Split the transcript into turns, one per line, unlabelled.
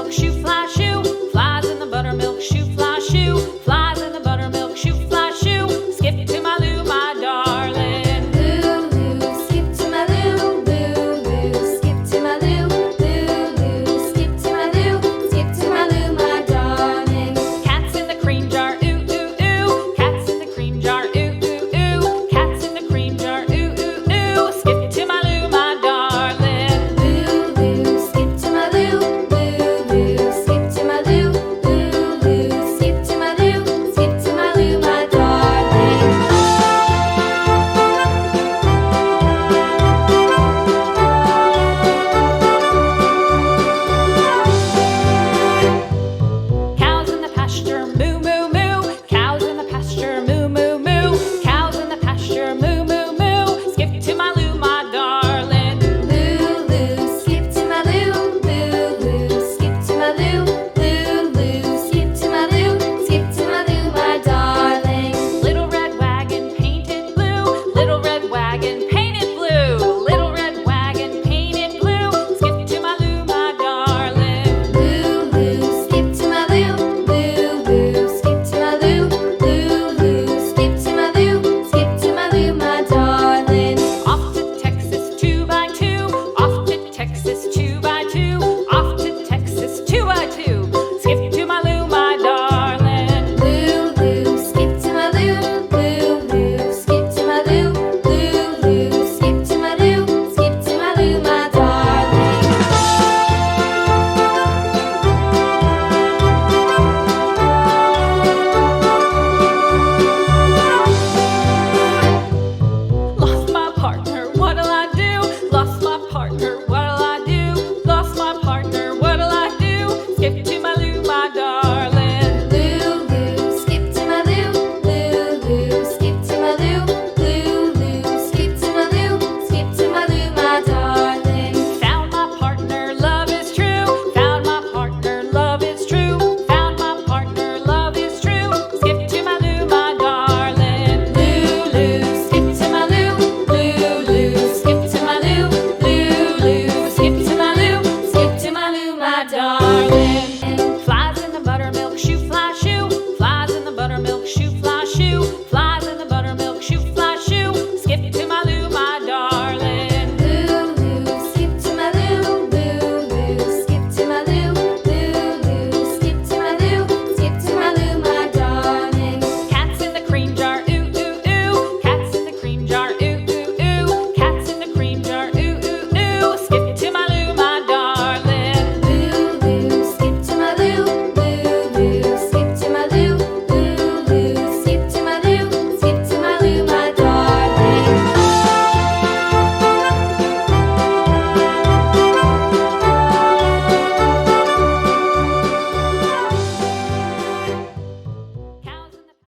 buttermilk shoe, fly shoe. Flies in the buttermilk shoe, fly shoe. Flies in the buttermilk shoe, fly shoe. Skip to my Lou, my darling.
Lulu, skip to my Lou, Lulu, skip to my Lou, Lulu, skip to my Lou, skip to my Lou, my darling.
Cats in the cream jar, ooh, ooh, ooh. Cats in the cream jar, ooh, ooh, ooh. Cats in the cream jar, ooh, ooh, ooh. Skip to my Lou, my darling.
Lulu, skip to my Lou, Lulu, skip to my Lou, Lulu, skip to my Lou, skip to my Lou, my darling.
Cows in the pasture, moo, moo, moo. Cows in the pasture, moo, moo, moo. Cows in the pasture, moo, moo, moo. Skip to my Lou, my darling.
Lulu, skip to my Lou, Lulu, skip to my Lou, Lulu, skip to my Lou, skip to my Lou, my darling.
Little red wagon painted blue. Little red wagon painted blue. Little red wagon painted blue. Skip to my Lou, my darling.
Lulu, skip to my Lou, Lulu, skip to my Lou, Lulu, skip to my Lou, skip to my Lou, my darling.
Off to Texas 2x2. Off to Texas 2x2. Off to Texas 2x2. Skip to my Lou, my darling.
Lulu, skip to my Lou, Lulu, skip to my Lou, Lulu, skip to my Lou, skip to my Lou, my darling.
Lost my partner, what'll I do? Lost my partner, what'll I do? Lost my partner, what'll I do? Skip to my Lou, my darling.
Lulu, skip to my Lou, Lulu, skip to my Lou, Lulu, skip to my Lou, skip to my Lou, my darling.
Found my partner, love is true. Found my partner, love is true. Found my partner, love is true. Skip to my Lou, my darling.
Lulu, skip to my Lou, Lulu, skip to my Lou, Lulu, skip to my Lou, skip to my Lou, my darling.